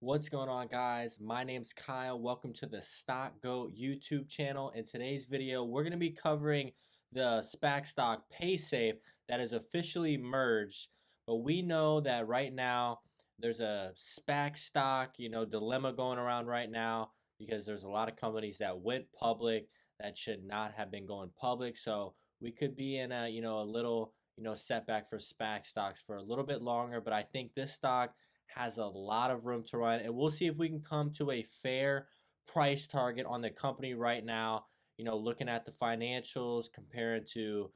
What's going on, guys? My name's Kyle. Welcome to the Stock Goat YouTube channel. In today's video, we're going to be covering the SPAC stock Paysafe that is officially merged. But we know that right now there's a SPAC stock, dilemma going around right now because there's a lot of companies that went public that should not have been going public. So we could be in a little, setback for SPAC stocks for a little bit longer. But I think this stock has a lot of room to run, and we'll see if we can come to a fair price target on the company right now. Looking at the financials comparing to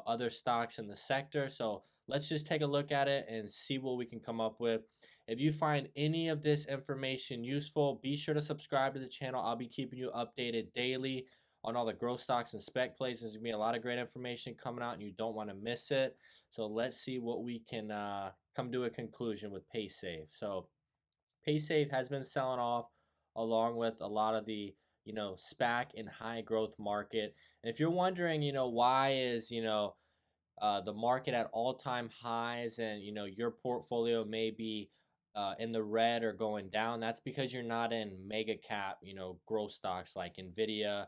other stocks in the sector. So let's just take a look at it and see what we can come up with. If you find any of this information useful, be sure to subscribe to the channel. I'll be keeping you updated daily on all the growth stocks and spec plays. There's gonna be a lot of great information coming out, and you don't want to miss it. So let's see what we can come to a conclusion with Paysafe. So Paysafe has been selling off along with a lot of the SPAC and high growth market. And if you're wondering, why is the market at all-time highs and your portfolio may be in the red or going down, that's because you're not in mega cap growth stocks like Nvidia,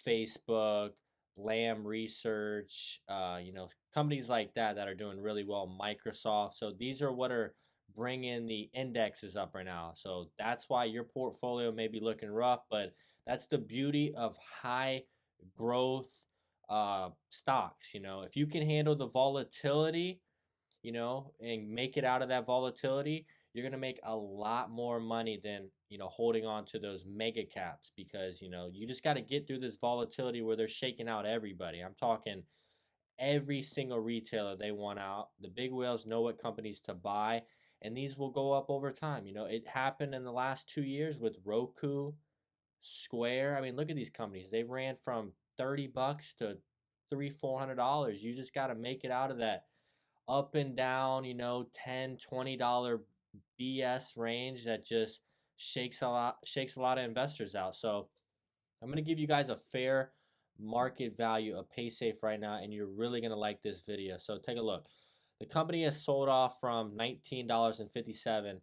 Facebook, Lamb Research, companies like that are doing really well, Microsoft. So these are what are bringing the indexes up right now. So that's why your portfolio may be looking rough, but that's the beauty of high growth stocks. If you can handle the volatility, and make it out of that volatility, you're going to make a lot more money than, holding on to those mega caps because, you just got to get through this volatility where they're shaking out everybody. I'm talking every single retailer they want out. The big whales know what companies to buy, and these will go up over time. It happened in the last 2 years with Roku, Square. I mean, look at these companies. They ran from $30 to $300-$400. You just got to make it out of that up and down, $10-$20 BS range that just shakes a lot of investors out. So I'm going to give you guys a fair market value of Paysafe right now, and you're really going to like this video. So take a look. The company has sold off from $19.57,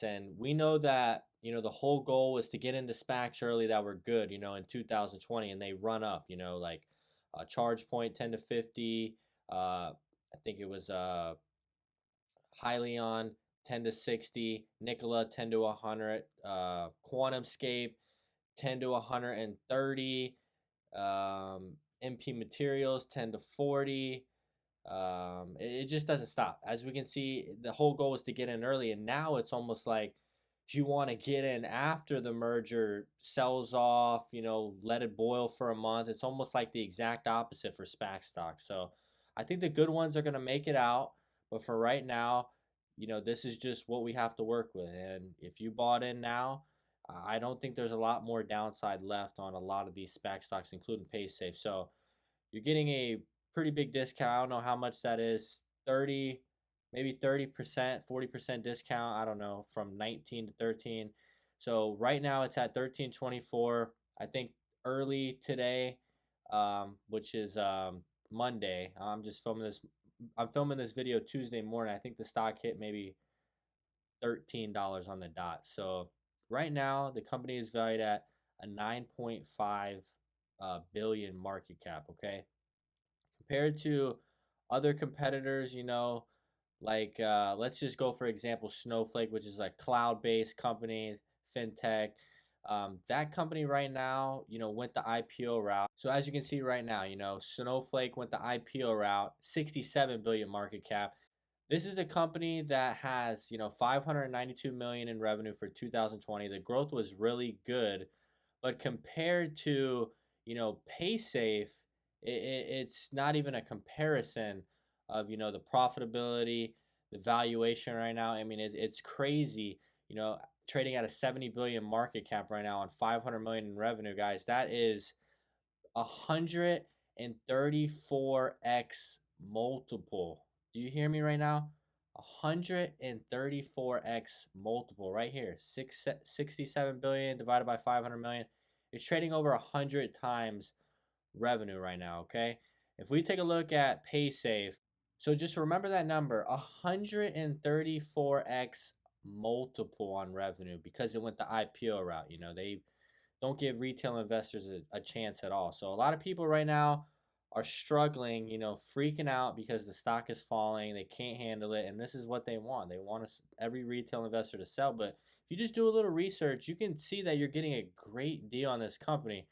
and we know that the whole goal was to get into SPACs early that were good in 2020, and they run up like charge point 10 to 50. I think it was Hyliion 10 to 60, Nikola 10 to 100, QuantumScape 10 to 130, MP Materials 10 to 40. It just doesn't stop. As we can see, the whole goal was to get in early, and now it's almost like you want to get in after the merger sells off, let it boil for a month. It's almost like the exact opposite for SPAC stocks. So I think the good ones are going to make it out, but for right now, this is just what we have to work with. And if you bought in now, I don't think there's a lot more downside left on a lot of these SPAC stocks, including Paysafe. So you're getting a pretty big discount. I don't know how much that is, 30, maybe 30%, 40% discount. I don't know, from 19 to 13. So right now it's at 13.24. I think early today, which is Monday. I'm filming this video Tuesday morning. I think the stock hit maybe $13 on the dot. So right now the company is valued at a 9.5 billion market cap. Okay, compared to other competitors, like let's just go for example Snowflake, which is a cloud-based company, fintech. That company right now, went the IPO route. So as you can see right now, Snowflake went the IPO route, 67 billion market cap. This is a company that has, 592 million in revenue for 2020. The growth was really good, but compared to, Paysafe, it's not even a comparison of, the profitability, the valuation right now. I mean, it's crazy, trading at a 70 billion market cap right now on 500 million in revenue, guys. That is 134x multiple. Do you hear me right now? 134x multiple right here. 67 billion divided by 500 million. It's trading over 100 times revenue right now, okay? If we take a look at Paysafe, so just remember that number, 134x multiple on revenue because it went the IPO route. They don't give retail investors a chance at all. So a lot of people right now are struggling, freaking out because the stock is falling. They can't handle it, and this is what they want. They want every retail investor to sell. But if you just do a little research, you can see that you're getting a great deal on this company.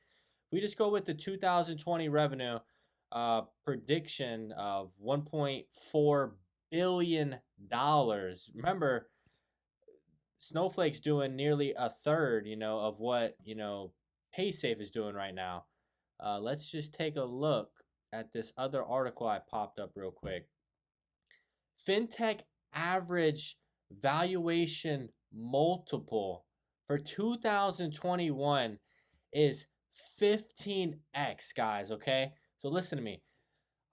We just go with the 2020 revenue prediction of $1.4 billion. Remember, Snowflake's doing nearly a third, of what, Paysafe is doing right now. Let's just take a look at this other article I popped up real quick. Fintech average valuation multiple for 2021 is 15x, guys, okay? So listen to me.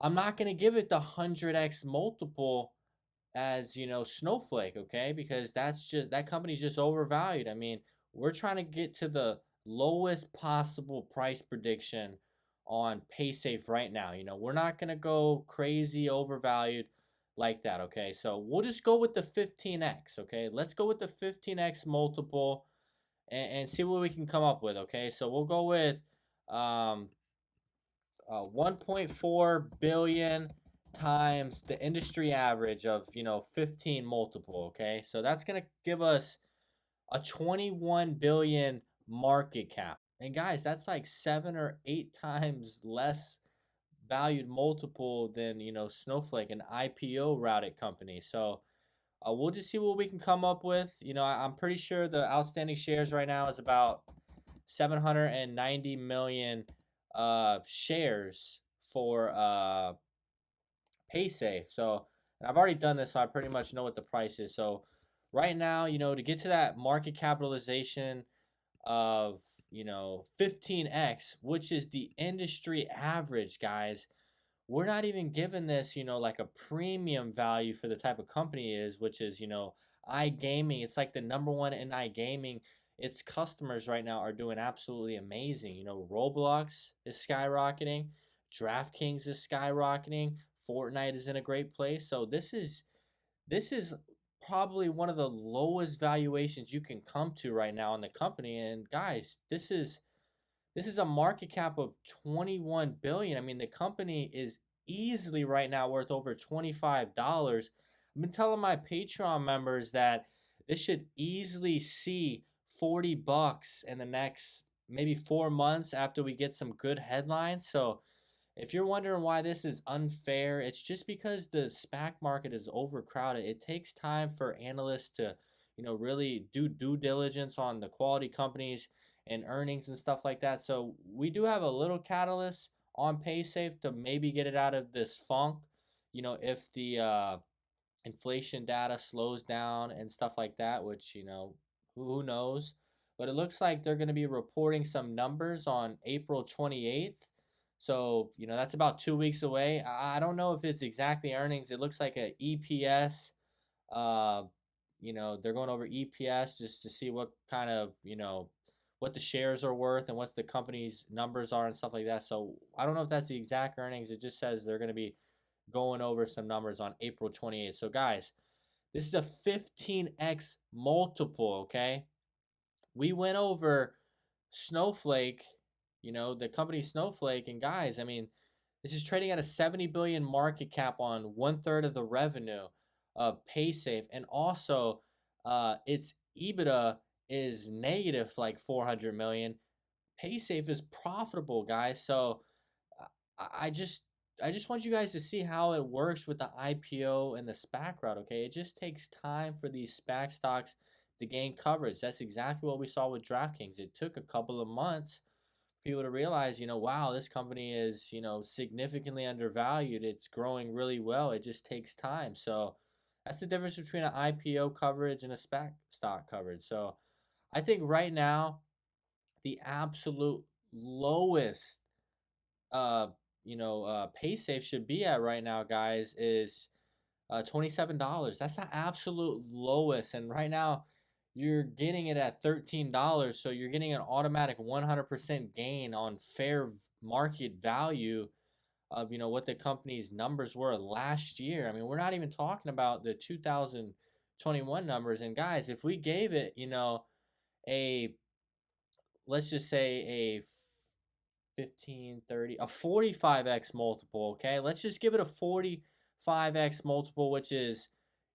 I'm not going to give it the 100x multiple as, Snowflake, okay? Because that company's just overvalued. I mean, we're trying to get to the lowest possible price prediction on Paysafe right now. We're not going to go crazy overvalued like that, okay? So we'll just go with the 15x, okay? Let's go with the 15x multiple and see what we can come up with, okay? So we'll go with 1.4 billion times the industry average of 15 multiple, okay? So that's going to give us a 21 billion market cap. And guys, that's like 7 or 8 times less valued multiple than, Snowflake, an IPO routed company. So we'll just see what we can come up with. I'm pretty sure the outstanding shares right now is about 790 million shares for Paysafe. So, and I've already done this, so I pretty much know what the price is. So right now, to get to that market capitalization of 15x, which is the industry average, guys, we're not even given this, like a premium value for the type of company it is, which is, iGaming. It's like the number one in iGaming. Its customers right now are doing absolutely amazing. Roblox is skyrocketing, DraftKings is skyrocketing, Fortnite is in a great place. So this is probably one of the lowest valuations you can come to right now in the company. And guys, this is a market cap of 21 billion. I mean, the company is easily right now worth over $25. I've been telling my Patreon members that this should easily see $40 in the next maybe 4 months after we get some good headlines. So if you're wondering why this is unfair, it's just because the SPAC market is overcrowded. It takes time for analysts to, really do due diligence on the quality companies and earnings and stuff like that. So we do have a little catalyst on Paysafe to maybe get it out of this funk. If the inflation data slows down and stuff like that, which, who knows? But it looks like they're going to be reporting some numbers on April 28th. So, that's about 2 weeks away. I don't know if it's exactly earnings. It looks like a EPS. They're going over EPS just to see what kind of, what the shares are worth and what the company's numbers are and stuff like that. So I don't know if that's the exact earnings. It just says they're going to be going over some numbers on April 28th. So guys, this is a 15x multiple, okay? We went over Snowflake, the company Snowflake, and guys, I mean, this is trading at a 70 billion market cap on 1/3 of the revenue of Paysafe, and also its EBITDA is negative like 400 million. Paysafe is profitable, guys. So I just want you guys to see how it works with the IPO and the SPAC route, okay? It just takes time for these SPAC stocks to gain coverage. That's exactly what we saw with DraftKings. It took a couple of months for people to realize, wow, this company is, significantly undervalued. It's growing really well. It just takes time. So that's the difference between an IPO coverage and a SPAC stock coverage. So I think right now, the absolute lowest Paysafe should be at right now, guys, is $27. That's the absolute lowest. And right now, you're getting it at $13. So you're getting an automatic 100% gain on fair market value of, what the company's numbers were last year. I mean, we're not even talking about the 21 numbers. And guys, if we gave it, a, let's just say a 15, 30, a 45x multiple, okay? Let's just give it a 45x multiple, which is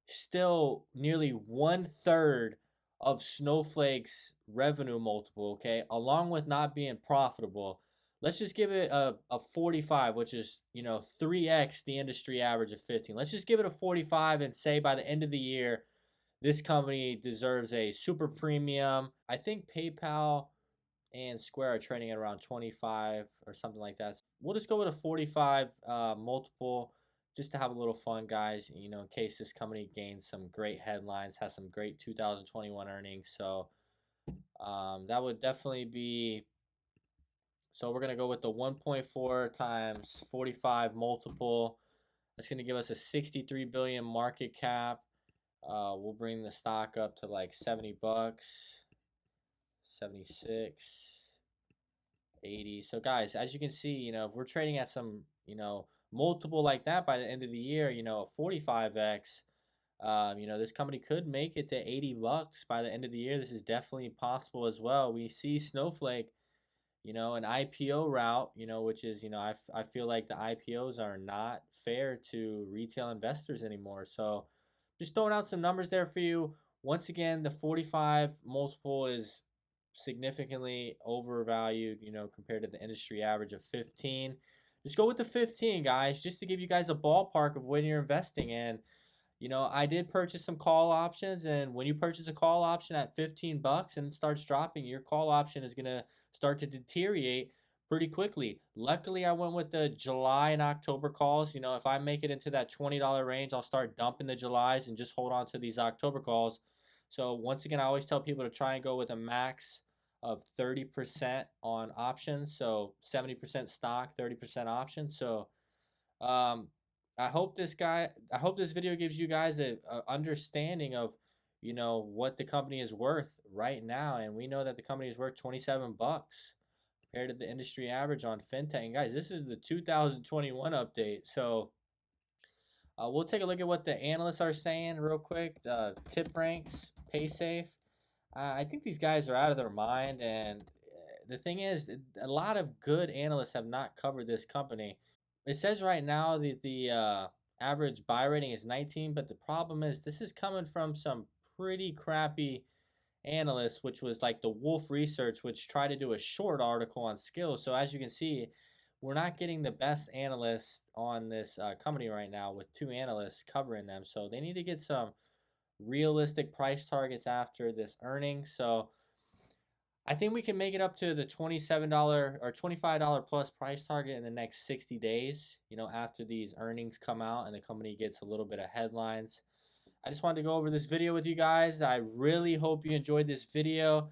still nearly 1/3 of Snowflake's revenue multiple, okay? Along with not being profitable. Let's just give it a 45, which is, 3x the industry average of 15. Let's just give it a 45 and say by the end of the year, this company deserves a super premium. I think PayPal and Square are trading at around 25 or something like that. So we'll just go with a 45 multiple just to have a little fun, guys, in case this company gains some great headlines, has some great 2021 earnings. So that would definitely be, so we're going to go with the 1.4 times 45 multiple. That's going to give us a 63 billion market cap. We'll bring the stock up to like 70 bucks, 76. 80. So guys, as you can see, if we're trading at some, multiple like that by the end of the year, 45x, this company could make it to 80 bucks by the end of the year. This is definitely possible as well. We see Snowflake, an IPO route, which is, I feel like the IPOs are not fair to retail investors anymore. So just throwing out some numbers there for you. Once again, the 45 multiple is significantly overvalued, compared to the industry average of 15. Just go with the 15, guys, just to give you guys a ballpark of when you're investing in. I did purchase some call options, and when you purchase a call option at 15 bucks and it starts dropping, your call option is going to start to deteriorate pretty quickly. Luckily, I went with the July and October calls. If I make it into that $20 range, I'll start dumping the Julys and just hold on to these October calls. So once again, I always tell people to try and go with a max of 30% on options. So 70% stock, 30% options. So um, I hope this video gives you guys a understanding of, what the company is worth right now. And we know that the company is worth 27 bucks compared to the industry average on fintech. And guys, this is the 2021 update. So we'll take a look at what the analysts are saying real quick. Tip ranks, Paysafe. I think these guys are out of their mind. And the thing is, a lot of good analysts have not covered this company. It says right now the average buy rating is 19, but the problem is this is coming from some pretty crappy analysts, which was like the Wolf Research, which tried to do a short article on skills. So as you can see, we're not getting the best analysts on this company right now with two analysts covering them. So they need to get some realistic price targets after this earnings. So I think we can make it up to the $27 or $25 plus price target in the next 60 days, after these earnings come out and the company gets a little bit of headlines. I just wanted to go over this video with you guys. I really hope you enjoyed this video.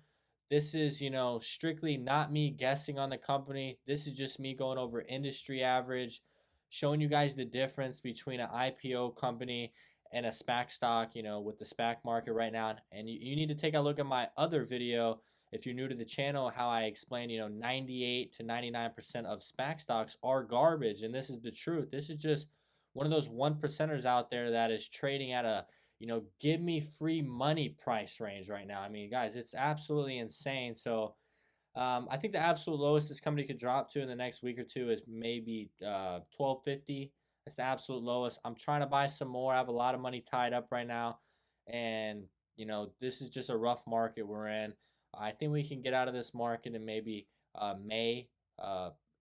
This is, strictly not me guessing on the company. This is just me going over industry average, showing you guys the difference between an IPO company and a SPAC stock, with the SPAC market right now. And you need to take a look at my other video if you're new to the channel, how I explain, 98 to 99% of SPAC stocks are garbage. And this is the truth. This is just one of those 1%ers out there that is trading at a, give me free money price range right now. I mean, guys, it's absolutely insane. So I think the absolute lowest this company could drop to in the next week or two is maybe 12.50. That's the absolute lowest. I'm trying to buy some more. I have a lot of money tied up right now. And, this is just a rough market we're in. I think we can get out of this market in maybe May.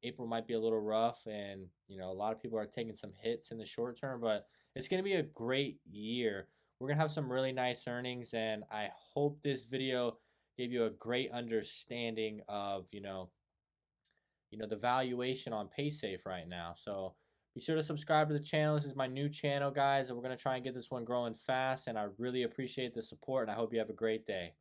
April might be a little rough, and a lot of people are taking some hits in the short term, but it's going to be a great year. We're going to have some really nice earnings, and I hope this video gave you a great understanding of, the valuation on Paysafe right now. So be sure to subscribe to the channel. This is my new channel, guys, and we're going to try and get this one growing fast, and I really appreciate the support, and I hope you have a great day.